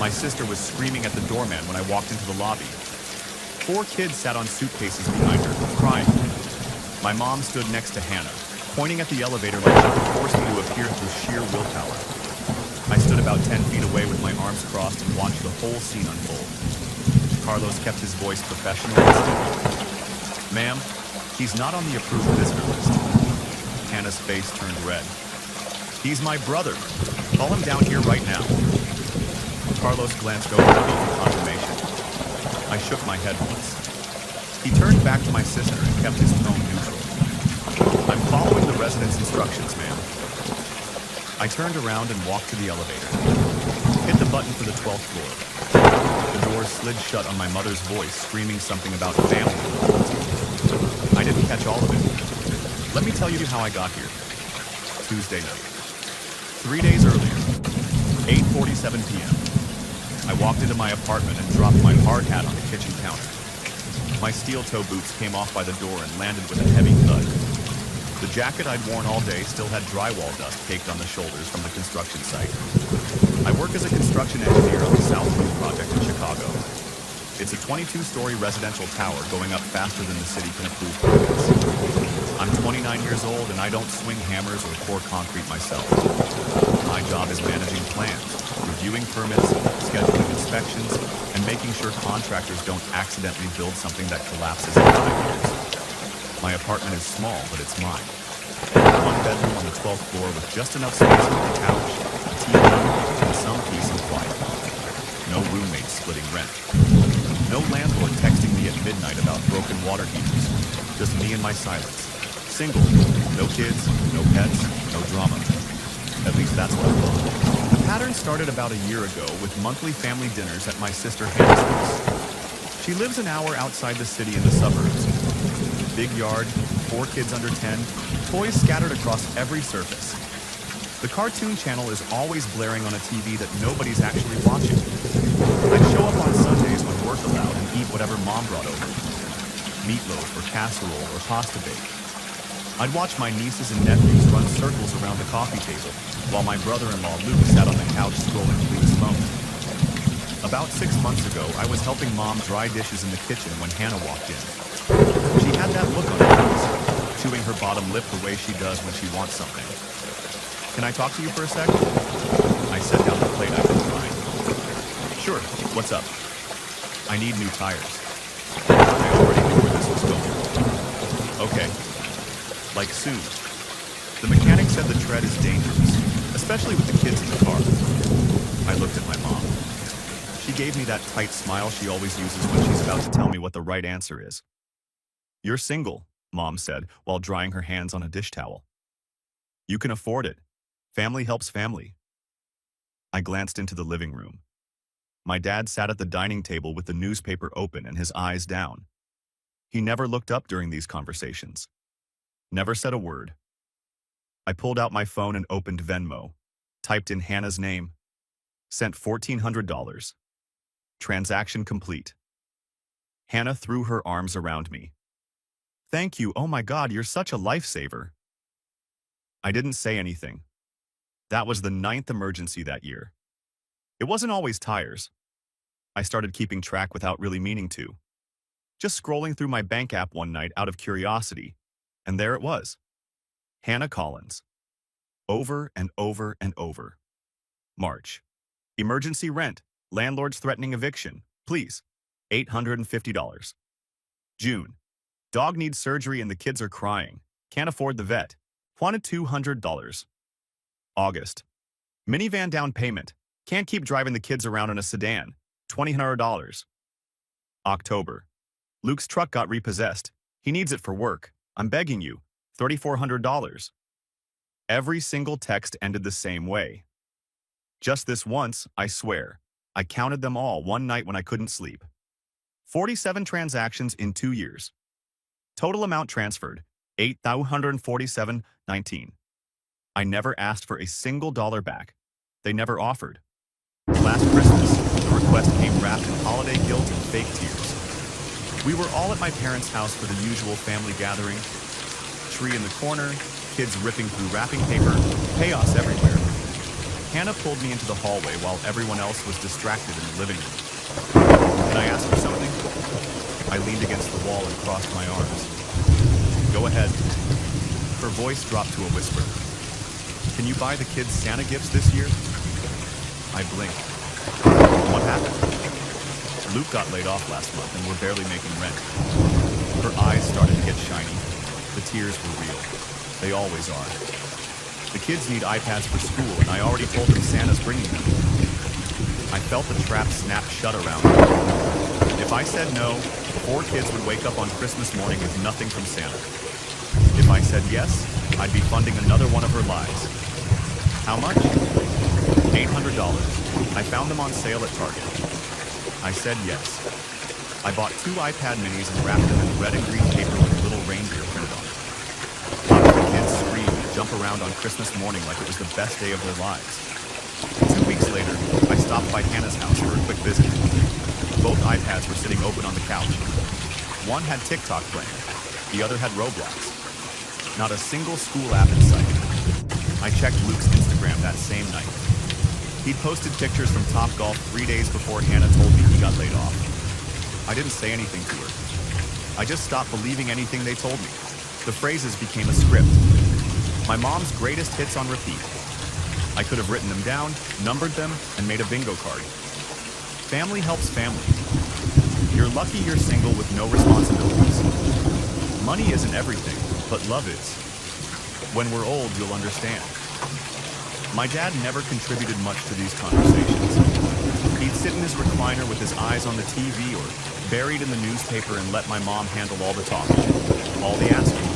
My sister was screaming at the doorman when I walked into the lobby. 4 kids sat on suitcases behind her, crying. My mom stood next to Hannah, pointing at the elevator like she could force me to appear through sheer willpower. I stood about 10 feet away with my arms crossed and watched the whole scene unfold. Carlos kept his voice professional and steady. Ma'am, he's not on the approved visitor list. Hannah's face turned red. He's my brother. Call him down here right now. Carlos glanced over at me for confirmation. I shook my head once. He turned back to my sister and kept his tone neutral. I'm following the resident's instructions, ma'am. I turned around and walked to the elevator. Hit the button for the 12th floor. The door slid shut on my mother's voice, screaming something about family. I didn't catch all of it. Let me tell you how I got here. Tuesday night. 3 days earlier, 8:47 p.m. I walked into my apartment and dropped my hard hat on the kitchen counter. My steel-toe boots came off by the door and landed with a heavy thud. The jacket I'd worn all day still had drywall dust caked on the shoulders from the construction site. I work as a construction engineer on the South Loop project in Chicago. It's a 22-story residential tower going up faster than the city can approve permits. I'm 29 years old and I don't swing hammers or pour concrete myself. My job is managing plans, reviewing permits, scheduling inspections, and making sure contractors don't accidentally build something that collapses in 5 years. My apartment is small, but it's mine. One bedroom on the 12th floor with just enough space for a couch, a TV, and some peace and quiet. No roommates splitting rent. No landlord texting me at midnight about broken water heaters. Just me and my silence. Single. No kids, no pets, no drama. At least that's what I thought. The pattern started about a year ago with monthly family dinners at my sister Hannah's house. She lives an hour outside the city in the suburbs. Big yard, 4 kids under 10, toys scattered across every surface. The cartoon channel is always blaring on a TV that nobody's actually watching. I'd show up on Sundays when work allowed and eat whatever mom brought over. Meatloaf or casserole or pasta bake. I'd watch my nieces and nephews run circles around the coffee table, while my brother-in-law Luke sat on the couch scrolling through his phone. About 6 months ago, I was helping mom dry dishes in the kitchen when Hannah walked in. She had that look on her face, chewing her bottom lip the way she does when she wants something. Can I talk to you for a sec? I set down the plate I've been frying. Sure, what's up? I need new tires. I already knew where this was going. Okay. Like soon. The mechanic said the tread is dangerous, especially with the kids in the car. I looked at my mom. She gave me that tight smile she always uses when she's about to tell me what the right answer is. You're single, Mom said while drying her hands on a dish towel. You can afford it. Family helps family. I glanced into the living room. My dad sat at the dining table with the newspaper open and his eyes down. He never looked up during these conversations. Never said a word. I pulled out my phone and opened Venmo, typed in Hannah's name, sent $1,400. Transaction complete. Hannah threw her arms around me. Thank you, oh my God, you're such a lifesaver. I didn't say anything. That was the 9th emergency that year. It wasn't always tires. I started keeping track without really meaning to. Just scrolling through my bank app one night out of curiosity, and there it was. Hannah Collins. Over and over and over. March. Emergency rent. Landlord's threatening eviction. Please. $850. June. Dog needs surgery and the kids are crying. Can't afford the vet. Wanted $200. August. Minivan down payment. Can't keep driving the kids around in a sedan. $2,000. October. Luke's truck got repossessed. He needs it for work. I'm begging you. $3,400. Every single text ended the same way. Just this once, I swear. I counted them all one night when I couldn't sleep. 47 transactions in 2 years. Total amount transferred, $8,147.19. I never asked for a single dollar back. They never offered. Last Christmas, the request came wrapped in holiday guilt and fake tears. We were all at my parents' house for the usual family gathering. Tree in the corner, kids ripping through wrapping paper, chaos everywhere. Hannah pulled me into the hallway while everyone else was distracted in the living room. Can I ask you something? I leaned against the wall and crossed my arms. Go ahead. Her voice dropped to a whisper. Can you buy the kids Santa gifts this year? I blinked. What happened? Luke got laid off last month and we're barely making rent. Her eyes started to get shiny. The tears were real. They always are. The kids need iPads for school and I already told them Santa's bringing them. I felt the trap snap shut around me. If I said no, 4 kids would wake up on Christmas morning with nothing from Santa. If I said yes, I'd be funding another one of her lies. How much? $800. I found them on sale at Target. I said yes. I bought 2 iPad minis and wrapped them in red and green paper with a little reindeer printed on it. Watched the kids scream and jump around on Christmas morning like it was the best day of their lives. 2 weeks later, I stopped by Hannah's house for a quick visit. Both iPads were sitting open on the couch. One had TikTok playing, the other had Roblox. Not a single school app in sight. I checked Luke's Instagram that same night. He'd posted pictures from Topgolf 3 days before Hannah told me he got laid off. I didn't say anything to her. I just stopped believing anything they told me. The phrases became a script. My mom's greatest hits on repeat. I could have written them down, numbered them, and made a bingo card. Family helps family. You're lucky you're single with no responsibilities. Money isn't everything, but love is. When we're old, you'll understand. My dad never contributed much to these conversations. He'd sit in his recliner with his eyes on the TV or buried in the newspaper and let my mom handle all the talking, all the asking,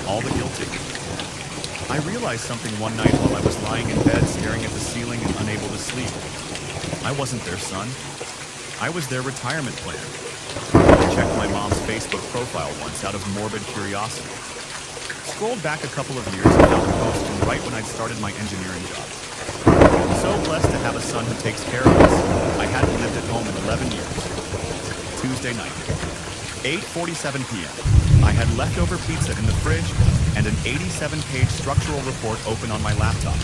all the guilting. I realized something one night while I was lying in bed staring at the ceiling and unable to sleep. I wasn't their son. I was their retirement plan. I checked my mom's Facebook profile once out of morbid curiosity. Scrolled back a couple of years and found a post from right when I'd started my engineering job. So blessed to have a son who takes care of us. I hadn't lived at home in 11 years. Tuesday night, 8:47 p.m. I had leftover pizza in the fridge and an 87-page structural report open on my laptop.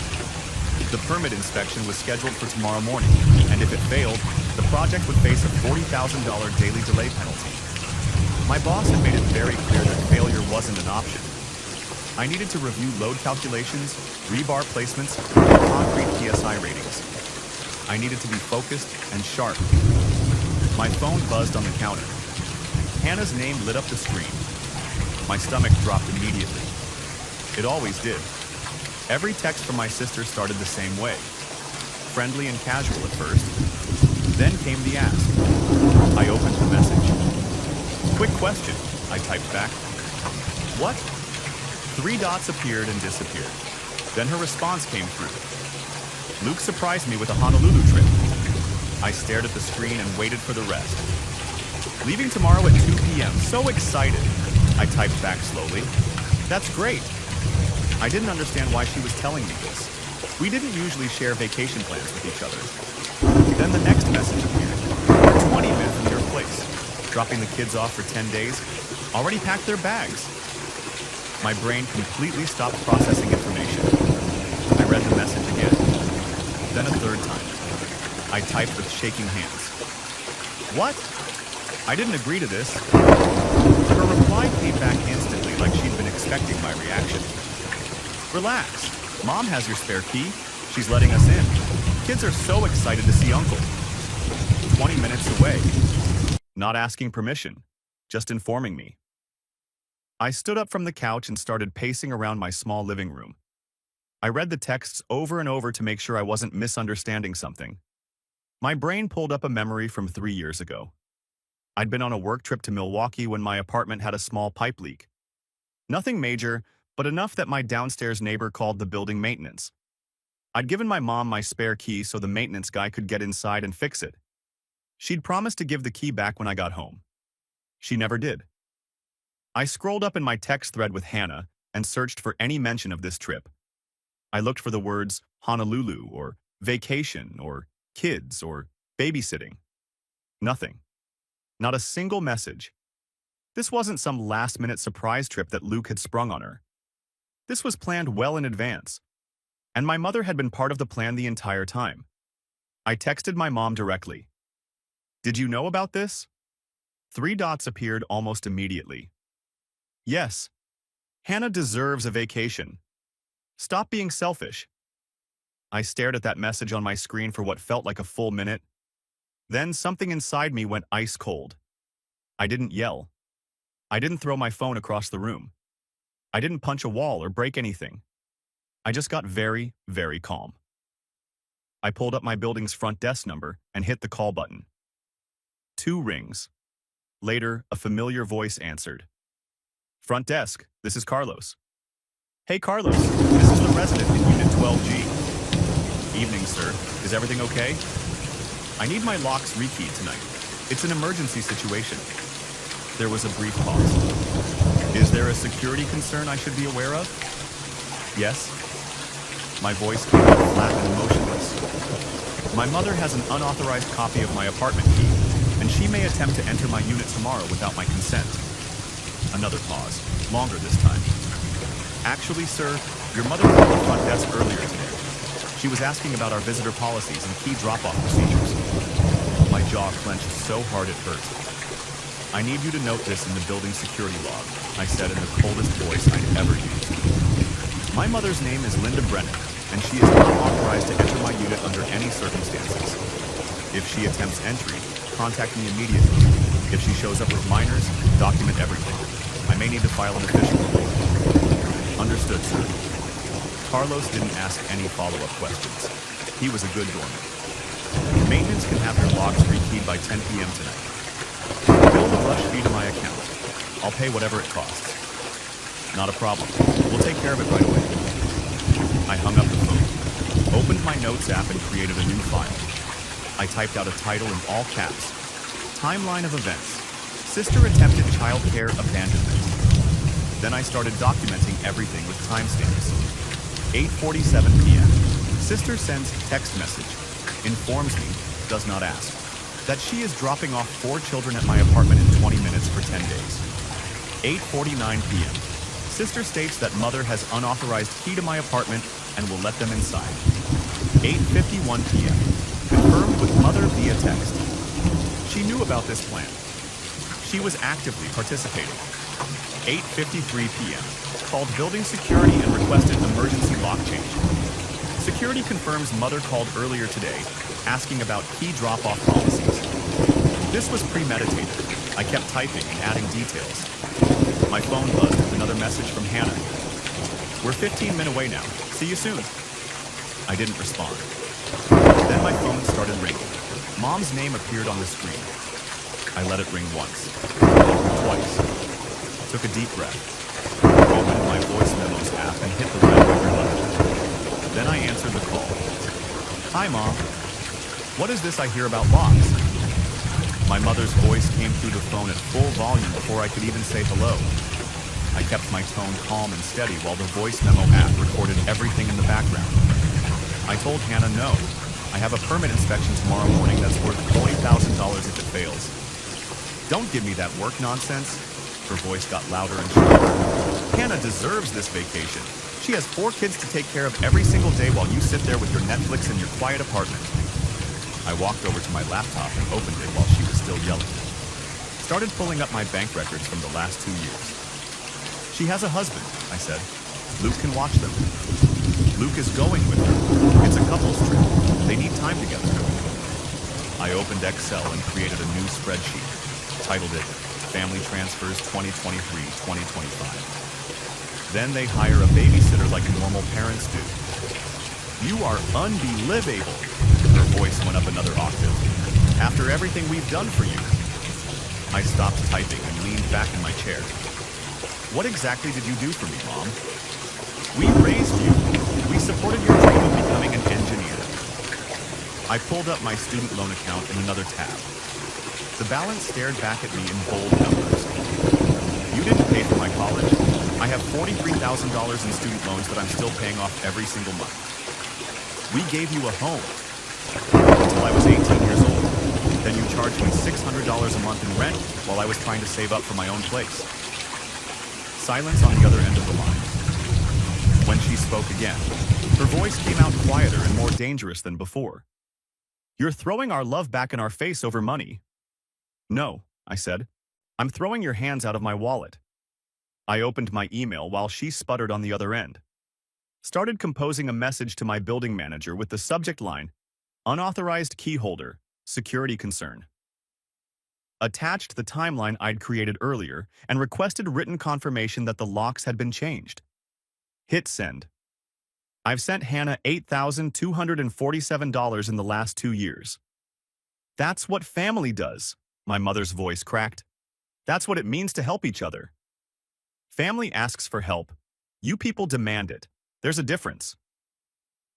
The permit inspection was scheduled for tomorrow morning, and if it failed, the project would face a $40,000 daily delay penalty. My boss had made it very clear that failure wasn't an option. I needed to review load calculations, rebar placements, and concrete PSI ratings. I needed to be focused and sharp. My phone buzzed on the counter. Hannah's name lit up the screen. My stomach dropped immediately. It always did. Every text from my sister started the same way. Friendly and casual at first. Then came the ask. I opened the message. Quick question, I typed back. What? 3 dots appeared and disappeared. Then her response came through. Luke surprised me with a Honolulu trip. I stared at the screen and waited for the rest. Leaving tomorrow at 2 p.m. So excited. I typed back slowly. That's great. I didn't understand why she was telling me this. We didn't usually share vacation plans with each other. Then the next message appeared. We're 20 minutes from your place. Dropping the kids off for 10 days. Already packed their bags. My brain completely stopped processing information. I read the message again. Then a third time. I typed with shaking hands. What? I didn't agree to this. Her reply came back instantly like she'd been expecting my reaction. Relax. Mom has your spare key. She's letting us in. Kids are so excited to see Uncle. 20 minutes away. Not asking permission. Just informing me. I stood up from the couch and started pacing around my small living room. I read the texts over and over to make sure I wasn't misunderstanding something. My brain pulled up a memory from 3 years ago. I'd been on a work trip to Milwaukee when my apartment had a small pipe leak. Nothing major, but enough that my downstairs neighbor called the building maintenance. I'd given my mom my spare key so the maintenance guy could get inside and fix it. She'd promised to give the key back when I got home. She never did. I scrolled up in my text thread with Hannah and searched for any mention of this trip. I looked for the words Honolulu or vacation or kids or babysitting. Nothing. Not a single message. This wasn't some last-minute surprise trip that Luke had sprung on her. This was planned well in advance. And my mother had been part of the plan the entire time. I texted my mom directly. Did you know about this? 3 dots appeared almost immediately. Yes. Hannah deserves a vacation. Stop being selfish. I stared at that message on my screen for what felt like a full minute. Then something inside me went ice cold. I didn't yell. I didn't throw my phone across the room. I didn't punch a wall or break anything. I just got very, very calm. I pulled up my building's front desk number and hit the call button. 2 rings. Later, a familiar voice answered. Front desk, this is Carlos. Hey Carlos, this is the resident in Unit 12G. Evening, sir. Is everything okay? I need my locks rekeyed tonight. It's an emergency situation. There was a brief pause. Is there a security concern I should be aware of? Yes. My voice came out flat and emotionless. My mother has an unauthorized copy of my apartment key, and she may attempt to enter my unit tomorrow without my consent. Another pause, longer this time. Actually, sir, your mother called the front desk earlier today. She was asking about our visitor policies and key drop-off procedures. My jaw clenched so hard it hurt. I need you to note this in the building security log, I said in the coldest voice I'd ever used. My mother's name is Linda Brennan, and she is not authorized to enter my unit under any circumstances. If she attempts entry, contact me immediately. If she shows up with minors, document everything. I may need to file an official report. Understood, sir. Carlos didn't ask any follow-up questions. He was a good doorman. Maintenance can have their logs rekeyed by 10 p.m. tonight. Bill the rush fee to my account. I'll pay whatever it costs. Not a problem. We'll take care of it right away. I hung up the phone, opened my notes app and created a new file. I typed out a title in all caps. Timeline of events. Sister attempted child care abandonment. Then I started documenting everything with timestamps. 8:47 p.m. Sister sends text message. Informs me, does not ask, that she is dropping off 4 children at my apartment in 20 minutes for 10 days. 8:49 p.m. Sister states that mother has unauthorized key to my apartment and will let them inside. 8:51 p.m. Confirmed with mother via text. She knew about this plan. She was actively participating. 8:53 p.m. Called building security and requested emergency lock change. Security confirms mother called earlier today, asking about key drop-off policies. This was premeditated. I kept typing and adding details. My phone buzzed with another message from Hannah. We're 15 minutes away now. See you soon. I didn't respond. Then my phone started ringing. Mom's name appeared on the screen. I let it ring once. Twice. Took a deep breath. Opened my voice memos app and hit the red record button. Then I answered the call. Hi, Mom. What is this I hear about locks? My mother's voice came through the phone at full volume before I could even say hello. I kept my tone calm and steady while the voice memo app recorded everything in the background. I told Hannah no. I have a permit inspection tomorrow morning that's worth $40,000 if it fails. Don't give me that work nonsense. Her voice got louder and sharper. Hannah deserves this vacation. She has 4 kids to take care of every single day while you sit there with your Netflix in your quiet apartment. I walked over to my laptop and opened it while she was still yelling. Started pulling up my bank records from the last 2 years. She has a husband, I said. Luke can watch them. Luke is going with her. It's a couple's trip. They need time together. I opened Excel and created a new spreadsheet. Titled it, Family Transfers 2023-2025. Then they hire a babysitter like normal parents do. You are unbelievable. Her voice went up another octave. After everything we've done for you. I stopped typing and leaned back in my chair. What exactly did you do for me, Mom? We raised you. We supported your dream of becoming an engineer. I pulled up my student loan account in another tab. The balance stared back at me in bold numbers. You didn't pay for my college. I have $43,000 in student loans that I'm still paying off every single month. We gave you a home until I was 18 years old. Then you charged me $600 a month in rent while I was trying to save up for my own place. Silence on the other end of the line. When she spoke again, Her voice came out quieter and more dangerous than before. "You're throwing our love back in our face over money." "No," I said. "I'm throwing your hands out of my wallet." I opened my email while she sputtered on the other end. Started composing a message to my building manager with the subject line, "Unauthorized key holder, security concern." Attached the timeline I'd created earlier and requested written confirmation that the locks had been changed. Hit send. "I've sent Hannah $8,247 in the last 2 years." "That's what family does," my mother's voice cracked. "That's what it means to help each other. Family asks for help. You people demand it. There's a difference."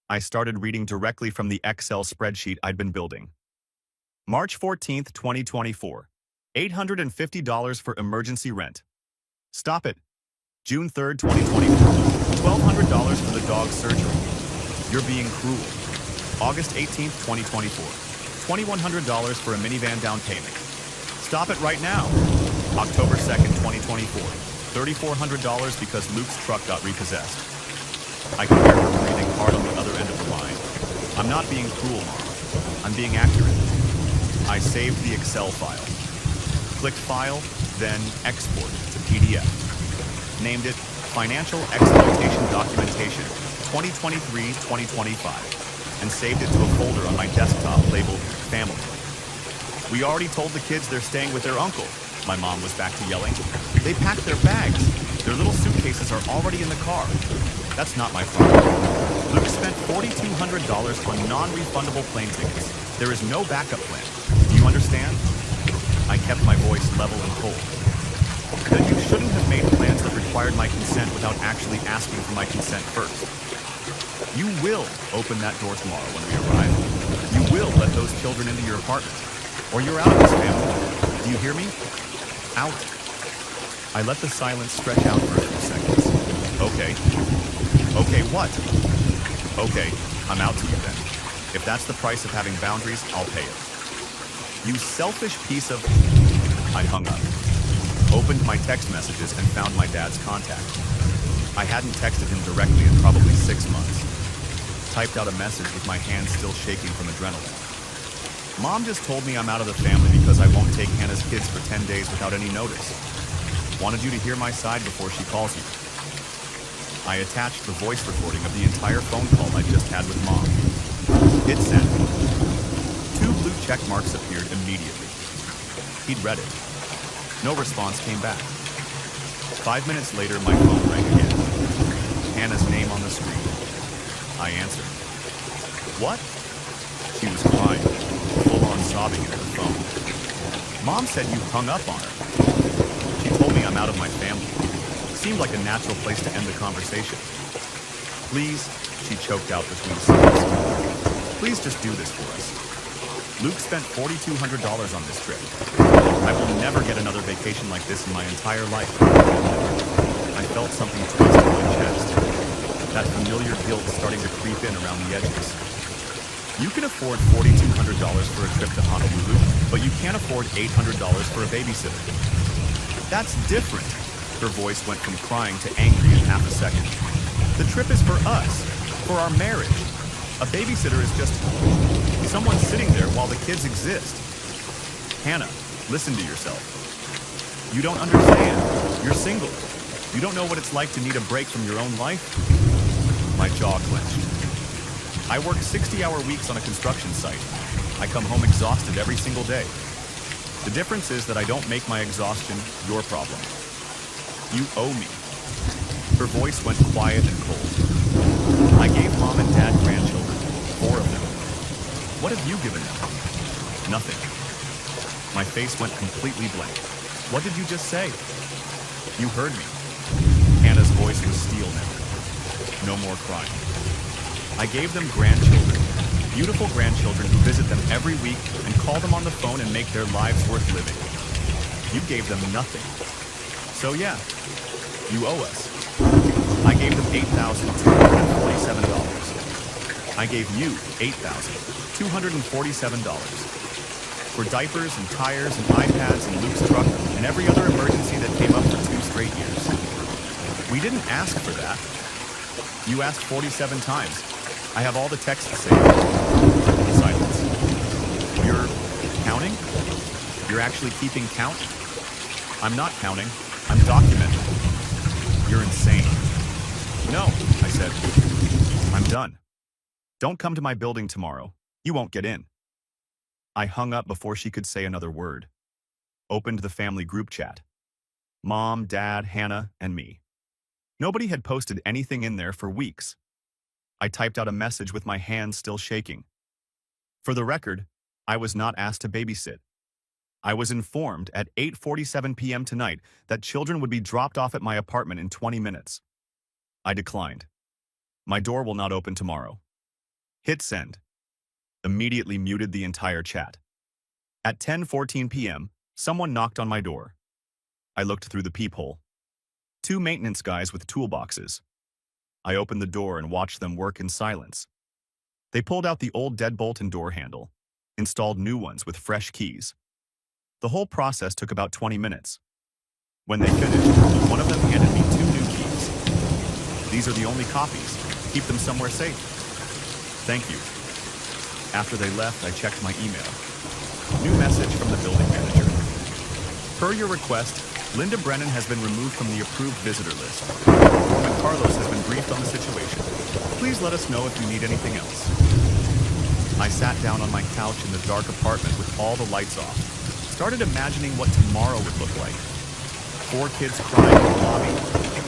I started reading directly from the Excel spreadsheet I'd been building. March 14th, 2024. $850 for emergency rent. Stop it. June 3rd, 2024. $1,200 for the dog's surgery. You're being cruel. August 18th, 2024. $2,100 for a minivan down payment. Stop it right now. October 2nd, 2024. $3,400 because Luke's truck got repossessed. I can hear her breathing hard on the other end of the line. "I'm not being cruel, Mom. I'm being accurate." I saved the Excel file. Clicked File, then Export to PDF. Named it Financial Exploitation Documentation 2023-2025 and saved it to a folder on my desktop labeled Family. "We already told the kids they're staying with their uncle," my mom was back to yelling. "They packed their bags. Their little suitcases are already in the car." That's not my problem. Luke spent $4,200 on non-refundable plane tickets. There is no backup plan. Do you understand? I kept my voice level and cold. "Then you shouldn't have made plans that required my consent without actually asking for my consent first. You will open that door tomorrow when we arrive. You will let those children into your apartment. Or you're out of this family. Do you hear me? Out." I let the silence stretch out for a few seconds. "Okay. Okay, what?" "Okay, I'm out to you then. If that's the price of having boundaries, I'll pay it." "You selfish piece of..." I hung up. Opened my text messages and found my dad's contact. I hadn't texted him directly in probably 6 months. Typed out a message with my hands still shaking from adrenaline. "Mom just told me I'm out of the family because I won't take Hannah's kids for 10 days without any notice. Wanted you to hear my side before she calls you." I attached the voice recording of the entire phone call I just had with Mom. Hit send. 2 blue check marks appeared immediately. He'd read it. No response came back. 5 minutes later, my phone rang again. Hannah's name on the screen. I answered. "What?" She was crying, full-on sobbing into the phone. "Mom said you hung up on her. She told me I'm out of my family." Seemed like a natural place to end the conversation. "Please," she choked out between sobs. "Please just do this for us. Luke spent $4,200 on this trip. I will never get another vacation like this in my entire life." I felt something twist in my chest. That familiar guilt starting to creep in around the edges. "You can afford $4,200 for a trip to Honolulu, but you can't afford $800 for a babysitter." "That's different." Her voice went from crying to angry in half a second. "The trip is for us, for our marriage. A babysitter is just someone sitting there while the kids exist." "Hannah, listen to yourself. You don't understand. You're single. You don't know what it's like to need a break from your own life." My jaw clenched. "I work 60-hour weeks on a construction site. I come home exhausted every single day. The difference is that I don't make my exhaustion your problem. You owe me." Her voice went quiet and cold. "I gave Mom and Dad grandchildren, 4 of them. What have you given them?" "Nothing." My face went completely blank. "What did you just say?" "You heard me." Hannah's voice was steel now. No more crying. "I gave them grandchildren, beautiful grandchildren who visit them every week and call them on the phone and make their lives worth living. You gave them nothing. So yeah, you owe us." I gave them $8,247. I gave you $8,247. For diapers and tires and iPads and Luke's truck and every other emergency that came up for 2 straight years. We didn't ask for that. You asked 47 times. I have all the texts saved. Silence. You're counting? You're actually keeping count? I'm not counting. I'm documenting. You're insane. No, I said. I'm done. Don't come to my building tomorrow. You won't get in. I hung up before she could say another word. Opened the family group chat. Mom, Dad, Hannah, and me. Nobody had posted anything in there for weeks. I typed out a message with my hands still shaking. For the record, I was not asked to babysit. I was informed at 8:47 p.m. tonight that children would be dropped off at my apartment in 20 minutes. I declined. My door will not open tomorrow. Hit send. Immediately muted the entire chat. At 10:14 p.m., someone knocked on my door. I looked through the peephole. 2 maintenance guys with toolboxes. I opened the door and watched them work in silence. They pulled out the old deadbolt and door handle, installed new ones with fresh keys. The whole process took about 20 minutes. When they finished, one of them handed me 2 new keys. These are the only copies. Keep them somewhere safe. Thank you. After they left, I checked my email. New message from the building manager. Per your request, Linda Brennan has been removed from the approved visitor list. Foreman Carlos has been briefed on the situation. Please let us know if you need anything else. I sat down on my couch in the dark apartment with all the lights off. Started imagining what tomorrow would look like. 4 kids crying in the lobby,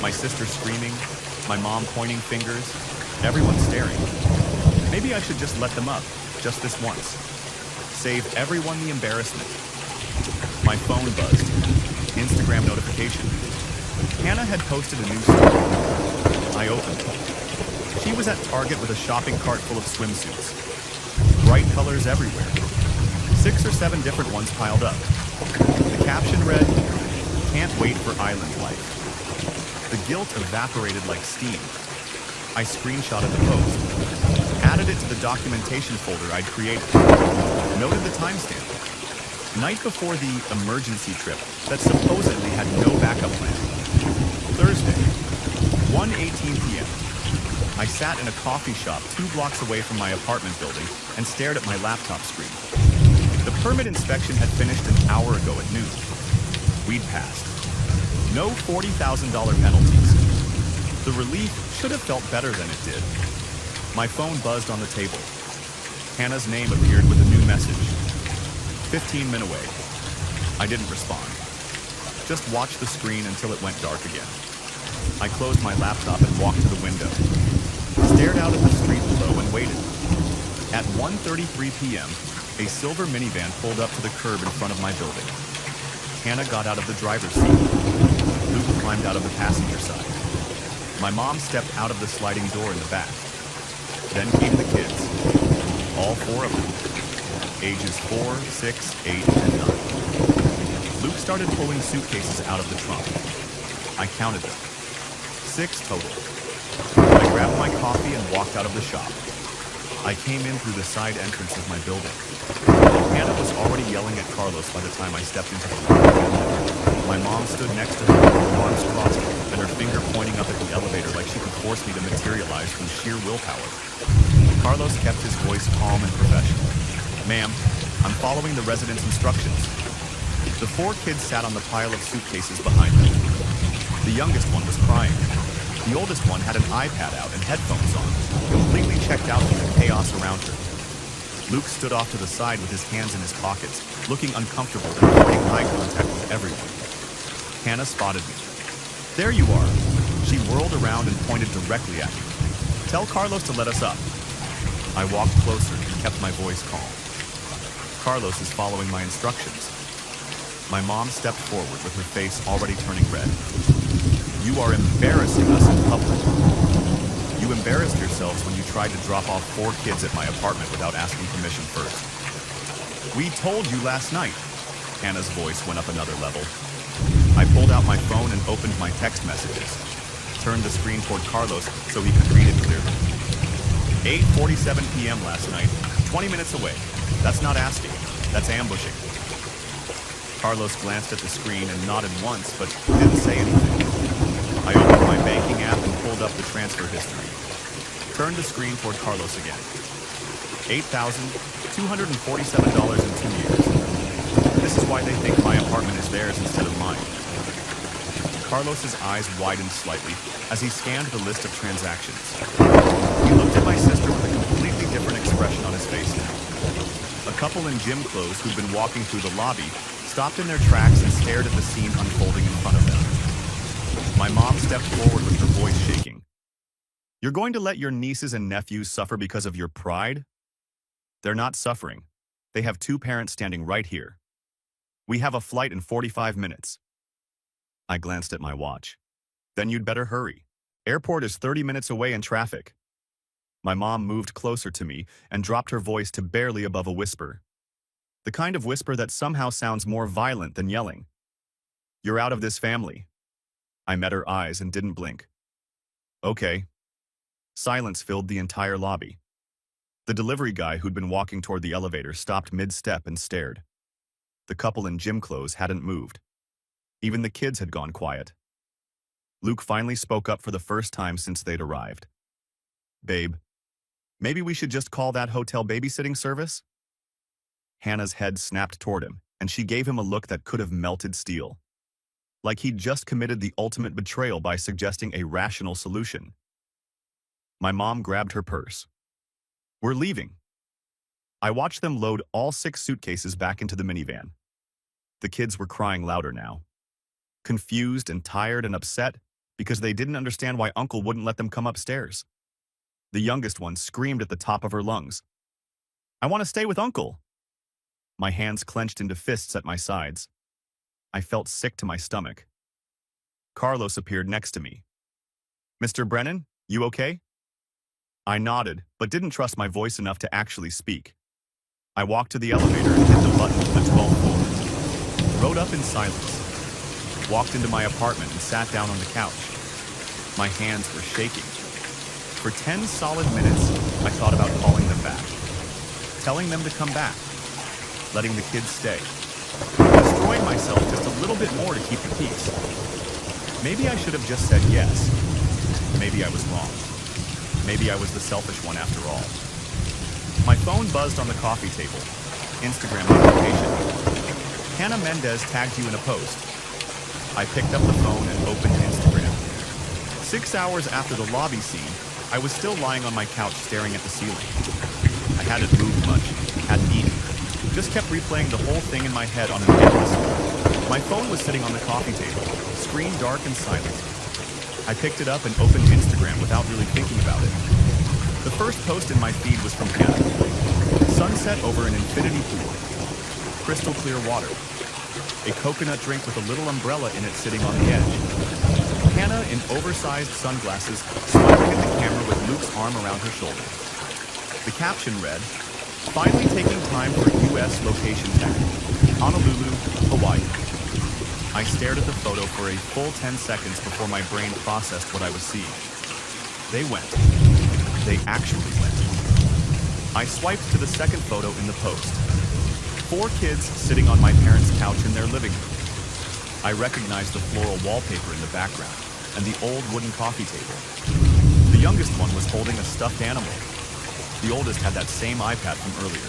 my sister screaming, my mom pointing fingers, everyone staring. Maybe I should just let them up, just this once. Save everyone the embarrassment. My phone buzzed. Instagram notification. Hannah had posted a new story. I opened it. She was at Target with a shopping cart full of swimsuits. Bright colors everywhere. 6 or 7 different ones piled up. The caption read, "Can't wait for island life." The guilt evaporated like steam. I screenshotted the post, added it to the documentation folder I'd created, noted the timestamp. Night before the emergency trip that supposedly had no backup plan. Thursday, 1:18 p.m. I sat in a coffee shop 2 blocks away from my apartment building and stared at my laptop screen. The permit inspection had finished an hour ago at noon. We'd passed. No $40,000 penalties. The relief should have felt better than it did. My phone buzzed on the table. Hannah's name appeared with a new message. 15 minutes away. I didn't respond. Just watched the screen until it went dark again. I closed my laptop and walked to the window. Stared out at the street below and waited. At 1:33 p.m., a silver minivan pulled up to the curb in front of my building. Hannah got out of the driver's seat. Luke climbed out of the passenger side. My mom stepped out of the sliding door in the back. Then came the kids. All 4 of them. Ages 4, 6, 8, and 9. Luke started pulling suitcases out of the trunk. I counted them. 6 total. I grabbed my coffee and walked out of the shop. I came in through the side entrance of my building. Hannah was already yelling at Carlos by the time I stepped into the lobby. My mom stood next to her with her arms crossed and her finger pointing up at the elevator like she could force me to materialize through sheer willpower. Carlos kept his voice calm and professional. "Ma'am, I'm following the resident's instructions." The 4 kids sat on the pile of suitcases behind them. The youngest one was crying. The oldest one had an iPad out and headphones on, completely checked out from the chaos around her. Luke stood off to the side with his hands in his pockets, looking uncomfortable and avoiding eye contact with everyone. Hannah spotted me. "There you are." She whirled around and pointed directly at me. "Tell Carlos to let us up." I walked closer and kept my voice calm. Carlos is following my instructions. My mom stepped forward with her face already turning red. "You are embarrassing us in public. You embarrassed yourselves when you tried to drop off 4 kids at my apartment without asking permission first." "We told you last night." Hannah's voice went up another level. I pulled out my phone and opened my text messages. Turned the screen toward Carlos so he could read it clearly. 8:47 p.m. last night, 20 minutes away. That's not asking, that's ambushing. Carlos glanced at the screen and nodded once, but didn't say anything. I opened my banking app and pulled up the transfer history. Turned the screen toward Carlos again. $8,247 in 2 years. This is why they think my apartment is theirs instead of mine. Carlos's eyes widened slightly as he scanned the list of transactions. He looked at my sister with a completely different expression on his face now. A couple in gym clothes who'd been walking through the lobby stopped in their tracks and stared at the scene unfolding in front of them. My mom stepped forward with her voice shaking. You're going to let your nieces and nephews suffer because of your pride? They're not suffering. They have 2 parents standing right here. We have a flight in 45 minutes. I glanced at my watch. Then you'd better hurry. Airport is 30 minutes away in traffic. My mom moved closer to me and dropped her voice to barely above a whisper. The kind of whisper that somehow sounds more violent than yelling. You're out of this family. I met her eyes and didn't blink. Okay. Silence filled the entire lobby. The delivery guy who'd been walking toward the elevator stopped mid-step and stared. The couple in gym clothes hadn't moved. Even the kids had gone quiet. Luke finally spoke up for the first time since they'd arrived. Babe, maybe we should just call that hotel babysitting service? Hannah's head snapped toward him, and she gave him a look that could have melted steel. Like he'd just committed the ultimate betrayal by suggesting a rational solution. My mom grabbed her purse. We're leaving. I watched them load all 6 suitcases back into the minivan. The kids were crying louder now. Confused and tired and upset because they didn't understand why Uncle wouldn't let them come upstairs. The youngest one screamed at the top of her lungs. I want to stay with Uncle. My hands clenched into fists at my sides. I felt sick to my stomach. Carlos appeared next to me. Mr. Brennan, you okay? I nodded, but didn't trust my voice enough to actually speak. I walked to the elevator and hit the button to the 12th floor. Rode up in silence. Walked into my apartment and sat down on the couch. My hands were shaking. For 10 solid minutes, I thought about calling them back. Telling them to come back. Letting the kids stay. Destroying myself just a little bit more to keep the peace. Maybe I should have just said yes. Maybe I was wrong. Maybe I was the selfish one after all. My phone buzzed on the coffee table. Instagram notification. Hannah Mendez tagged you in a post. I picked up the phone and opened Instagram. 6 hours after the lobby scene, I was still lying on my couch staring at the ceiling. I hadn't moved much, hadn't eaten. Just kept replaying the whole thing in my head on an endless loop. My phone was sitting on the coffee table, screen dark and silent. I picked it up and opened Instagram without really thinking about it. The first post in my feed was from Hannah. Sunset over an infinity pool. Crystal clear water. A coconut drink with a little umbrella in it sitting on the edge. Hannah in oversized sunglasses, smiling at the camera with Luke's arm around her shoulder. The caption read, finally taking time for U.S. location tag. Honolulu, Hawaii. I stared at the photo for a full 10 seconds before my brain processed what I was seeing. They went. They actually went. I swiped to the second photo in the post. 4 kids sitting on my parents' couch in their living room. I recognized the floral wallpaper in the background and the old wooden coffee table. The youngest one was holding a stuffed animal. The oldest had that same iPad from earlier.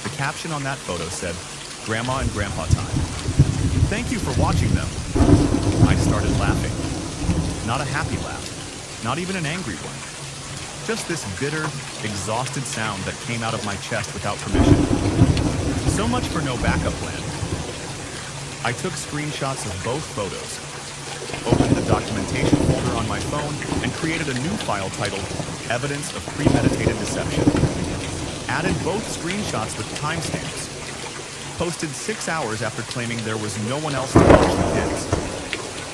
The caption on that photo said, Grandma and Grandpa time. Thank you for watching them. I started laughing. Not a happy laugh. Not even an angry one. Just this bitter, exhausted sound that came out of my chest without permission. So much for no backup plan. I took screenshots of both photos, opened the documentation folder on my phone, and created a new file titled Evidence of Premeditated Deception. Added both screenshots with timestamps. Posted 6 hours after claiming there was no one else to watch the kids.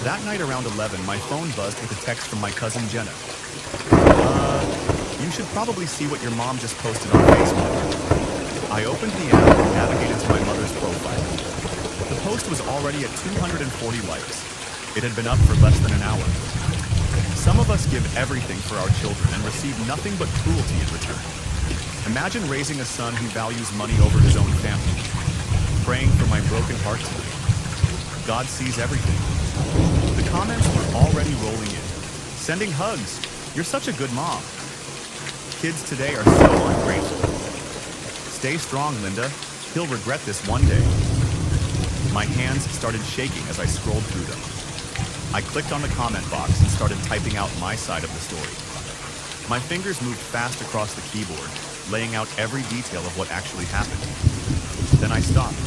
That night around 11, my phone buzzed with a text from my cousin Jenna. You should probably see what your mom just posted on Facebook. I opened the app and navigated to my mother's profile. The post was already at 240 likes. It had been up for less than an hour. Some of us give everything for our children and receive nothing but cruelty in return. Imagine raising a son who values money over his own family. Praying for my broken heart tonight. God sees everything. The comments were already rolling in. Sending hugs. You're such a good mom. Kids today are so ungrateful. Stay strong, Linda. He'll regret this one day. My hands started shaking as I scrolled through them. I clicked on the comment box and started typing out my side of the story. My fingers moved fast across the keyboard, laying out every detail of what actually happened. Then I stopped,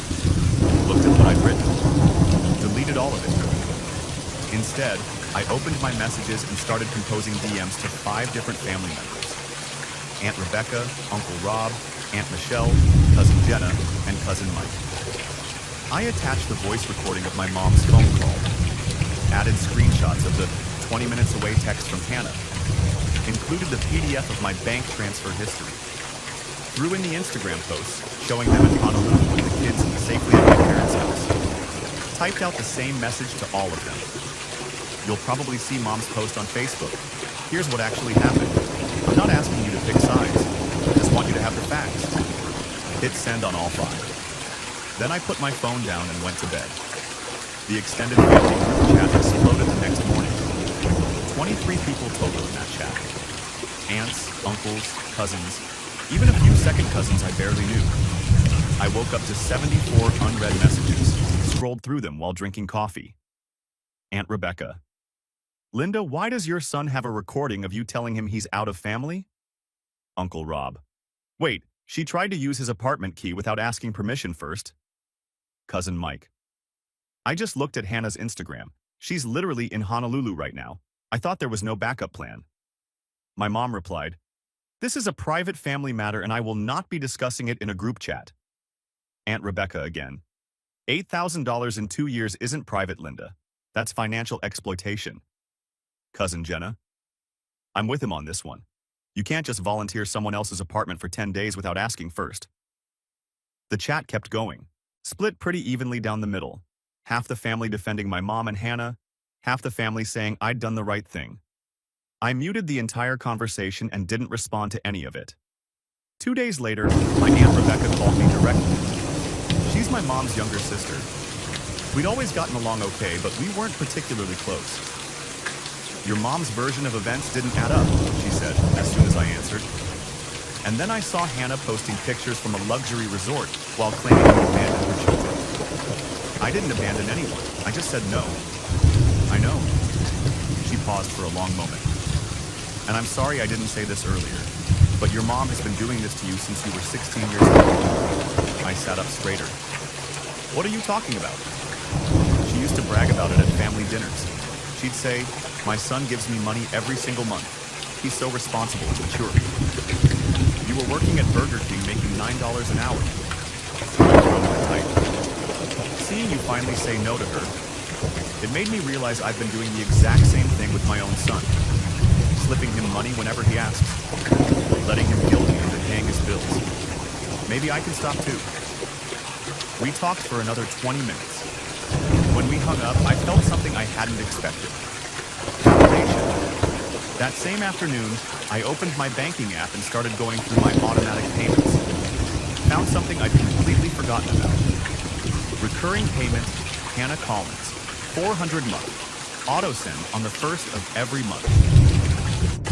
looked at what I'd written, deleted all of it. Instead, I opened my messages and started composing DMs to 5 different family members: Aunt Rebecca, Uncle Rob, Aunt Michelle, Cousin Jenna, and Cousin Mike. I attached the voice recording of my mom's phone call, added screenshots of the 20 minutes away text from Hannah, included the PDF of my bank transfer history, threw in the Instagram posts showing them in Honolulu with the kids safely at my parents' house, typed out the same message to all of them. You'll probably see Mom's post on Facebook. Here's what actually happened. I'm not asking you to pick sides. I just want you to have the facts. Hit send on all 5. Then I put my phone down and went to bed. The extended family group chat exploded the next morning. 23 people total in that chat. Aunts, uncles, cousins, even a few second cousins I barely knew. I woke up to 74 unread messages, scrolled through them while drinking coffee. Aunt Rebecca. Linda, why does your son have a recording of you telling him he's out of family? Uncle Rob. Wait, she tried to use his apartment key without asking permission first. Cousin Mike. I just looked at Hannah's Instagram. She's literally in Honolulu right now. I thought there was no backup plan. My mom replied, this is a private family matter and I will not be discussing it in a group chat. Aunt Rebecca again. $8,000 in 2 years isn't private, Linda. That's financial exploitation. Cousin Jenna. I'm with him on this one. You can't just volunteer someone else's apartment for 10 days without asking first. The chat kept going, split pretty evenly down the middle. Half the family defending my mom and Hannah, half the family saying I'd done the right thing. I muted the entire conversation and didn't respond to any of it. 2 days later, my Aunt Rebecca called me directly. She's my mom's younger sister. We'd always gotten along okay, but we weren't particularly close. Your mom's version of events didn't add up, she said, as soon as I answered. And then I saw Hannah posting pictures from a luxury resort while claiming to abandon her children. I didn't abandon anyone. I just said no. I know. She paused for a long moment. And I'm sorry I didn't say this earlier, but your mom has been doing this to you since you were 16 years old. I sat up straighter. What are you talking about? She used to brag about it at family dinners. She'd say, my son gives me money every single month. He's so responsible and mature. You were working at Burger King making $9 an hour. My throat went tight. Seeing you finally say no to her, it made me realize I've been doing the exact same thing with my own son. Slipping him money whenever he asks. Letting him guilt me into paying his bills. Maybe I can stop too. We talked for another 20 minutes. When we hung up, I felt something I hadn't expected. Validation. That same afternoon, I opened my banking app and started going through my automatic payments. Found something I'd completely forgotten about. Recurring payment, Hannah Collins, $400 month. Auto send on the 1st of every month.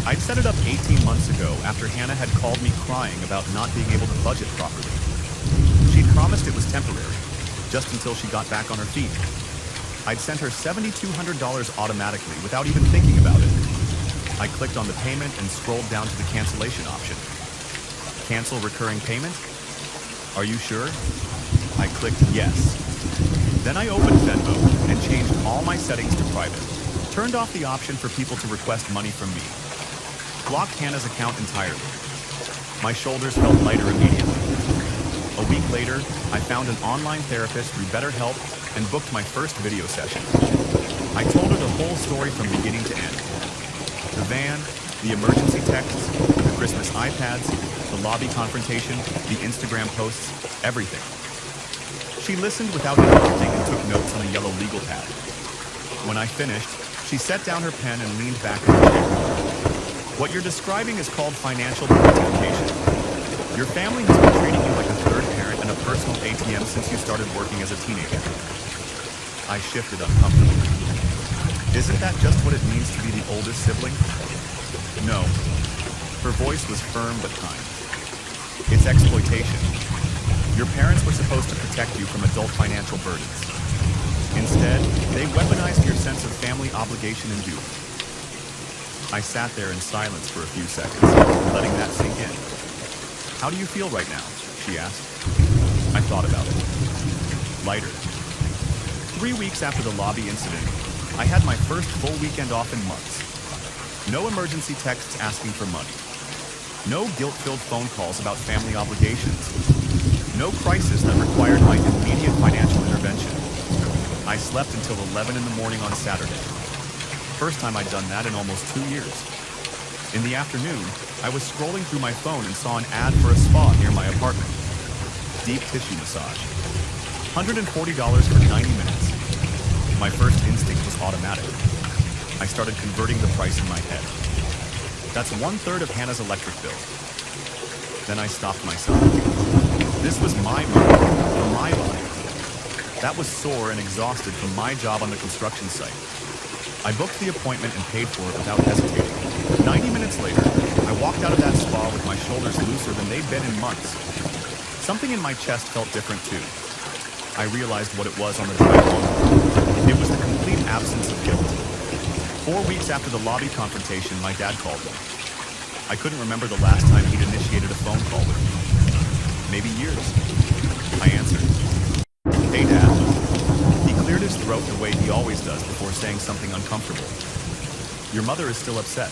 I'd set it up 18 months ago after Hannah had called me crying about not being able to budget properly. She'd promised it was temporary, just until she got back on her feet. I'd sent her $7,200 automatically without even thinking about it. I clicked on the payment and scrolled down to the cancellation option. Cancel recurring payment? Are you sure? I clicked yes. Then I opened Venmo and changed all my settings to private. Turned off the option for people to request money from me. Blocked Hannah's account entirely. My shoulders felt lighter immediately. A week later, I found an online therapist through BetterHelp and booked my first video session. I told her the whole story from beginning to end. The van, the emergency texts, the Christmas iPads, the lobby confrontation, the Instagram posts, everything. She listened without interrupting and took notes on a yellow legal pad. When I finished, she set down her pen and leaned back in her chair. What you're describing is called financial parentification. Your family has been treating you like a third parent and a personal ATM since you started working as a teenager. I shifted uncomfortably. Isn't that just what it means to be the oldest sibling? No. Her voice was firm but kind. It's exploitation. Your parents were supposed to protect you from adult financial burdens. Instead, they weaponized your sense of family obligation and duty. I sat there in silence for a few seconds, letting that sink in. How do you feel right now? She asked. I thought about it. Lighter. 3 weeks after the lobby incident, I had my first full weekend off in months. No emergency texts asking for money. No guilt-filled phone calls about family obligations. No crisis that required my immediate financial intervention. I slept until 11 in the morning on Saturday. First time I'd done that in almost 2 years. In the afternoon, I was scrolling through my phone and saw an ad for a spa near my apartment. Deep tissue massage. $140 for 90 minutes. My first instinct was automatic. I started converting the price in my head. That's 1/3 of Hannah's electric bill. Then I stopped myself. This was my money, for my body. That was sore and exhausted from my job on the construction site. I booked the appointment and paid for it without hesitating. 90 minutes later, I walked out of that spa with my shoulders looser than they'd been in months. Something in my chest felt different too. I realized what it was on the drive home. It was the complete absence of guilt. 4 weeks after the lobby confrontation, my dad called me. I couldn't remember the last time he'd initiated a phone call with me. Maybe years. I answered. Hey, Dad. He cleared his throat the way he always does before saying something uncomfortable. Your mother is still upset.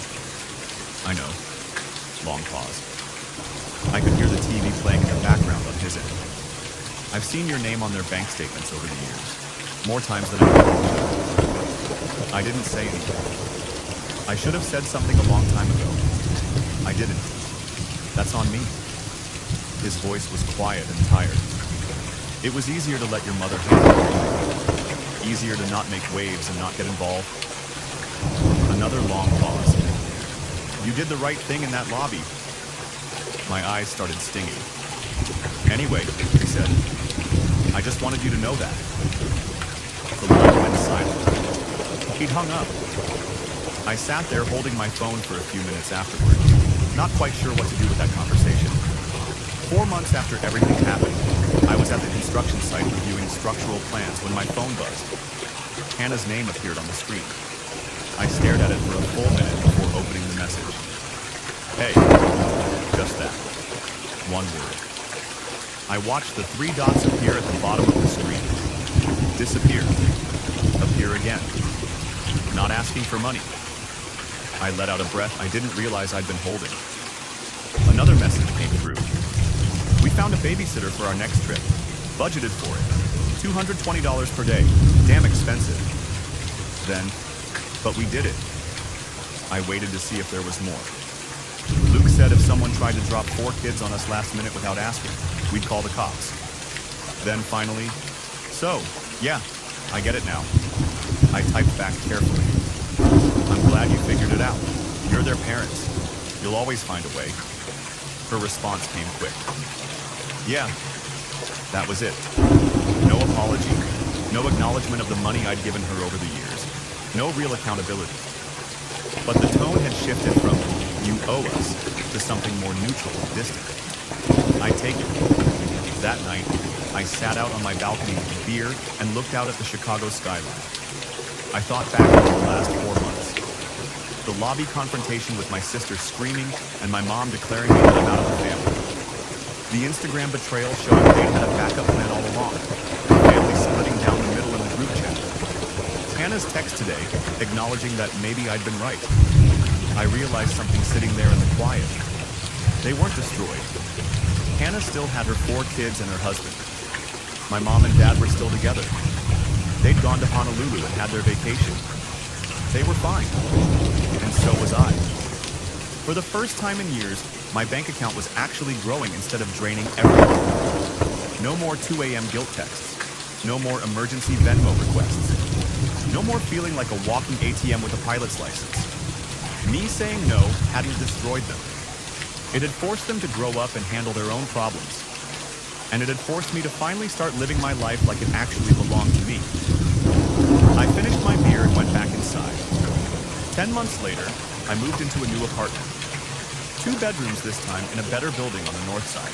I know. Long pause. I could hear the TV playing in the background on his end. I've seen your name on their bank statements over the years. More times than I probably should. I didn't say anything. I should have said something a long time ago. I didn't. That's on me. His voice was quiet and tired. It was easier to let your mother handle everything. Easier to not make waves and not get involved. Another long pause. You did the right thing in that lobby. My eyes started stinging. Anyway, he said, I just wanted you to know that. The line went silent. He'd hung up. I sat there holding my phone for a few minutes afterward, not quite sure what to do with that conversation. 4 months after everything happened, I was at the construction site reviewing structural plans when my phone buzzed. Hannah's name appeared on the screen. I stared at it for a full minute before opening the message. Hey, just that. One word. I watched the 3 dots appear at the bottom of the screen. Disappear. Appear again. Not asking for money. I let out a breath I didn't realize I'd been holding. Another message came through. We found a babysitter for our next trip. Budgeted for it. $220 per day. Damn expensive. Then, but we did it. I waited to see if there was more. Luke said if someone tried to drop 4 kids on us last minute without asking, we'd call the cops. Then finally, so, yeah, I get it now. I typed back carefully. I'm glad you figured it out. You're their parents. You'll always find a way. Her response came quick. Yeah, that was it. No apology. No acknowledgement of the money I'd given her over the years. No real accountability. But the tone had shifted from, you owe us, to something more neutral and distant. I take it. That night, I sat out on my balcony with a beer and looked out at the Chicago skyline. I thought back over the last 4 months. The lobby confrontation with my sister screaming and my mom declaring me that I'm out of the family. The Instagram betrayal showing they had a backup plan all along. The family splitting down the middle in the group chat. Hannah's text today, acknowledging that maybe I'd been right. I realized something sitting there in the quiet. They weren't destroyed. Hannah still had her 4 kids and her husband. My mom and dad were still together. They'd gone to Honolulu and had their vacation. They were fine. And so was I. For the first time in years, my bank account was actually growing instead of draining every month. No more 2 a.m. guilt texts. No more emergency Venmo requests. No more feeling like a walking ATM with a pilot's license. Me saying no hadn't destroyed them. It had forced them to grow up and handle their own problems. And it had forced me to finally start living my life like it actually belonged to me. I finished my beer and went back inside. 10 months later, I moved into a new apartment. 2 bedrooms this time in a better building on the north side.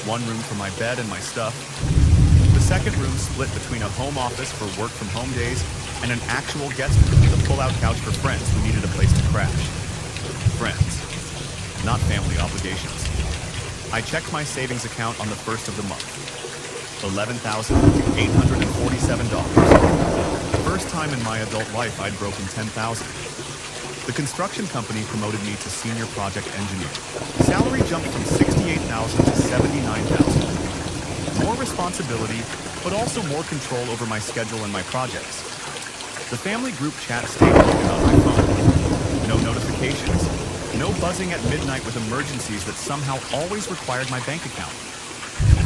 1 room for my bed and my stuff. The second room split between a home office for work from home days and an actual guest room with a pull-out couch for friends who needed a place to crash. Friends, not family obligations. I checked my savings account on the first of the month. $11,847. First time in my adult life I'd broken 10,000. The construction company promoted me to senior project engineer. Salary jumped from 68,000 to 79,000. More responsibility, but also more control over my schedule and my projects. The family group chat stayed open on my phone. No notifications. No buzzing at midnight with emergencies that somehow always required my bank account.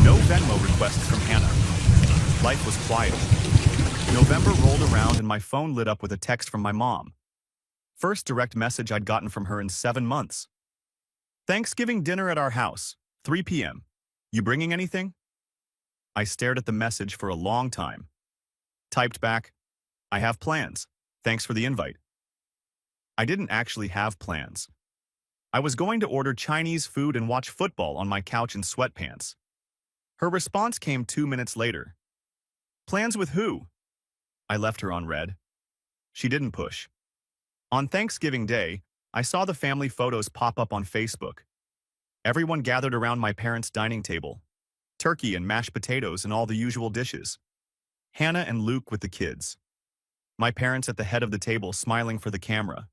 No Venmo requests from Hannah. Life was quiet. November rolled around and my phone lit up with a text from my mom. First direct message I'd gotten from her in 7 months. Thanksgiving dinner at our house, 3 p.m. You bringing anything? I stared at the message for a long time. Typed back, I have plans. Thanks for the invite. I didn't actually have plans. I was going to order Chinese food and watch football on my couch in sweatpants. Her response came 2 minutes later. Plans with who? I left her on read. She didn't push. On Thanksgiving Day, I saw the family photos pop up on Facebook. Everyone gathered around my parents' dining table. Turkey and mashed potatoes and all the usual dishes. Hannah and Luke with the kids. My parents at the head of the table smiling for the camera.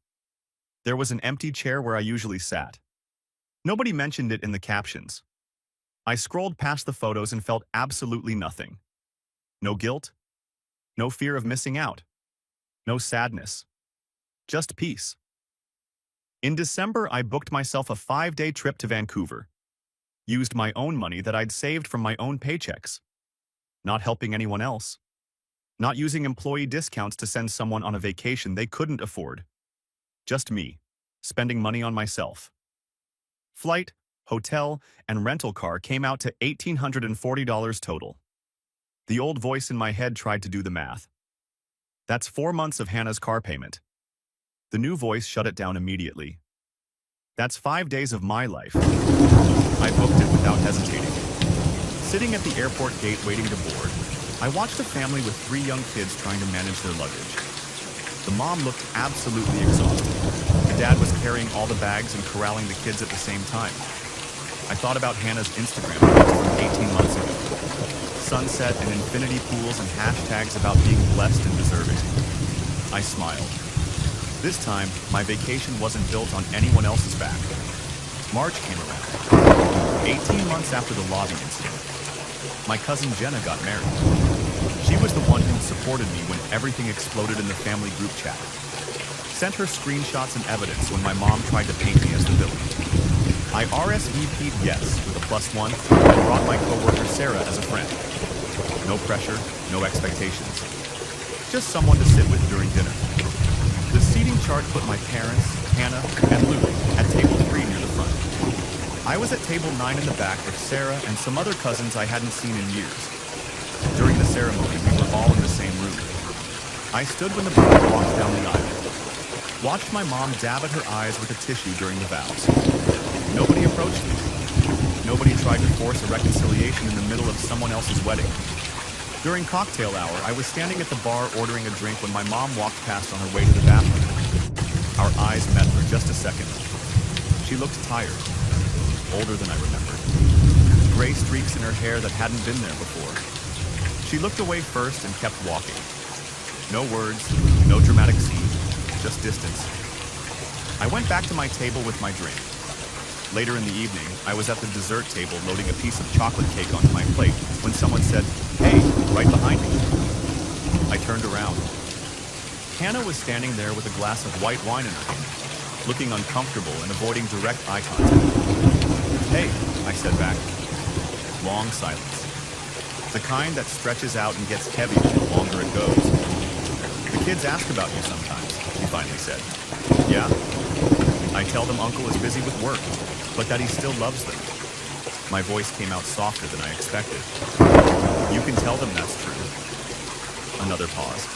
There was an empty chair where I usually sat. Nobody mentioned it in the captions. I scrolled past the photos and felt absolutely nothing. No guilt. No fear of missing out. No sadness. Just peace. In December, I booked myself a 5-day trip to Vancouver. Used my own money that I'd saved from my own paychecks. Not helping anyone else. Not using employee discounts to send someone on a vacation they couldn't afford. Just me, spending money on myself. Flight, hotel, and rental car came out to $1,840 total. The old voice in my head tried to do the math. That's 4 months of Hannah's car payment. The new voice shut it down immediately. That's 5 days of my life. I booked it without hesitating. Sitting at the airport gate waiting to board, I watched a family with 3 young kids trying to manage their luggage. The mom looked absolutely exhausted. The dad was carrying all the bags and corralling the kids at the same time. I thought about Hannah's Instagram post from 18 months ago. Sunset and infinity pools and hashtags about being blessed and deserving. I smiled. This time, my vacation wasn't built on anyone else's back. March came around. 18 months after the lobby incident. My cousin Jenna got married. She was the one who supported me when everything exploded in the family group chat. Sent her screenshots and evidence when my mom tried to paint me as the villain. I RSVP'd yes with a +1 and brought my coworker Sarah as a friend. No pressure, no expectations. Just someone to sit with during dinner. The seating chart put my parents, Hannah, and Luke at table 3 near the front. I was at table 9 in the back with Sarah and some other cousins I hadn't seen in years. During the ceremony, we were all in the same room. I stood when the bride walked down the aisle. Watched my mom dab at her eyes with a tissue during the vows. Nobody approached me. Nobody tried to force a reconciliation in the middle of someone else's wedding. During cocktail hour, I was standing at the bar ordering a drink when my mom walked past on her way to the bathroom. Our eyes met for just a second. She looked tired, older than I remembered. Gray streaks in her hair that hadn't been there before. She looked away first and kept walking. No words, no dramatic scene, just distance. I went back to my table with my drink. Later in the evening, I was at the dessert table loading a piece of chocolate cake onto my plate when someone said, "Hey, right behind me." I turned around. Hannah was standing there with a glass of white wine in her hand, looking uncomfortable and avoiding direct eye contact. "Hey," I said back. Long silence. The kind that stretches out and gets heavier the longer it goes. "The kids ask about you sometimes," she finally said. "Yeah?" I tell them Uncle is busy with work, but that he still loves them. My voice came out softer than I expected. "You can tell them that's true." Another pause.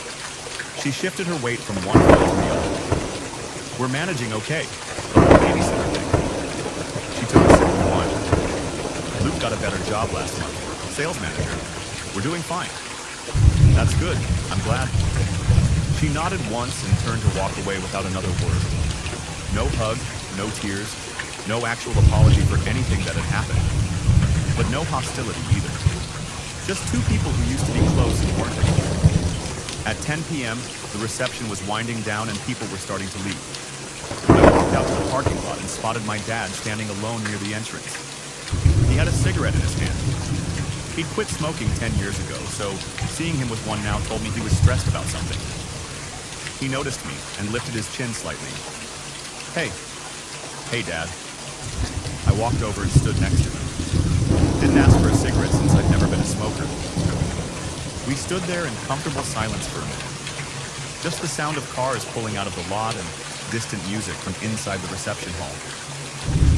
She shifted her weight from one foot to the other. We're managing okay. The whole babysitter thing. She took a sip of wine. Luke got a better job last month. Sales manager. We're doing fine. That's good. I'm glad. She nodded once and turned to walk away without another word. No hug, no tears, no actual apology for anything that had happened. But no hostility either. Just two people who used to be close and weren't anymore. At 10 p.m., the reception was winding down and people were starting to leave. I walked out to the parking lot and spotted my dad standing alone near the entrance. He had a cigarette in his hand. He'd quit smoking 10 years ago, so seeing him with one now told me he was stressed about something. He noticed me and lifted his chin slightly. Hey. Hey, Dad. I walked over and stood next to him. Didn't ask for a cigarette since I'd never been a smoker. We stood there in comfortable silence for a minute. Just the sound of cars pulling out of the lot and distant music from inside the reception hall.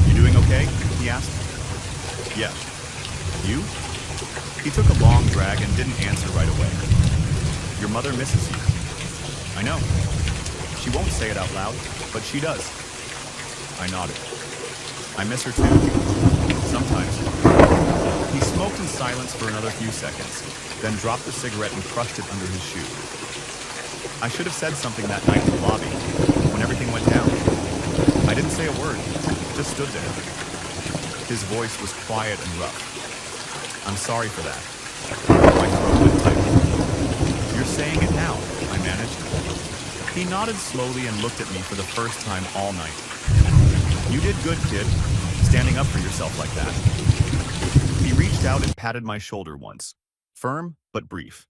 You doing okay? He asked. Yeah. You? He took a long drag and didn't answer right away. Your mother misses you. I know. She won't say it out loud, but she does. I nodded. I miss her too. Sometimes. He smoked in silence for another few seconds, then dropped the cigarette and crushed it under his shoe. I should have said something that night in the lobby, when everything went down. I didn't say a word, just stood there. His voice was quiet and rough. I'm sorry for that. My throat went tight. You're saying it now, I managed. He nodded slowly and looked at me for the first time all night. You did good, kid, standing up for yourself like that. He reached out and patted my shoulder once, firm but brief.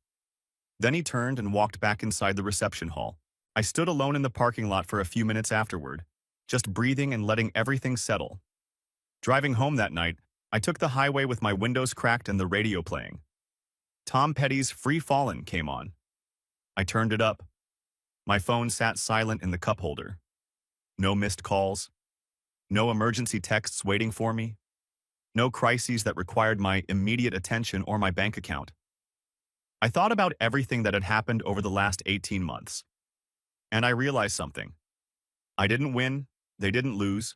Then he turned and walked back inside the reception hall. I stood alone in the parking lot for a few minutes afterward, just breathing and letting everything settle. Driving home that night, I took the highway with my windows cracked and the radio playing. Tom Petty's Free Fallin' came on. I turned it up. My phone sat silent in the cup holder. No missed calls. No emergency texts waiting for me. No crises that required my immediate attention or my bank account. I thought about everything that had happened over the last 18 months. And I realized something. I didn't win. They didn't lose.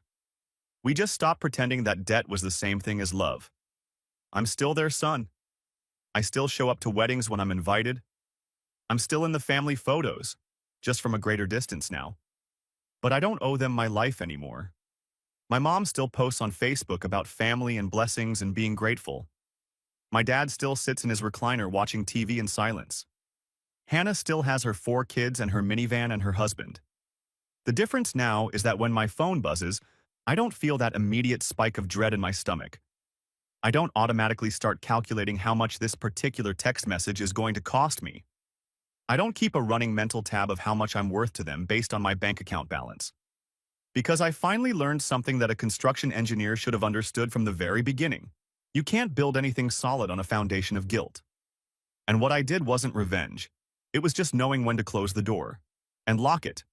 We just stopped pretending that debt was the same thing as love. I'm still their son. I still show up to weddings when I'm invited. I'm still in the family photos, just from a greater distance now. But I don't owe them my life anymore. My mom still posts on Facebook about family and blessings and being grateful. My dad still sits in his recliner watching TV in silence. Hannah still has her 4 kids and her minivan and her husband. The difference now is that when my phone buzzes, I don't feel that immediate spike of dread in my stomach. I don't automatically start calculating how much this particular text message is going to cost me. I don't keep a running mental tab of how much I'm worth to them based on my bank account balance. Because I finally learned something that a construction engineer should have understood from the very beginning. You can't build anything solid on a foundation of guilt. And what I did wasn't revenge. It was just knowing when to close the door and lock it.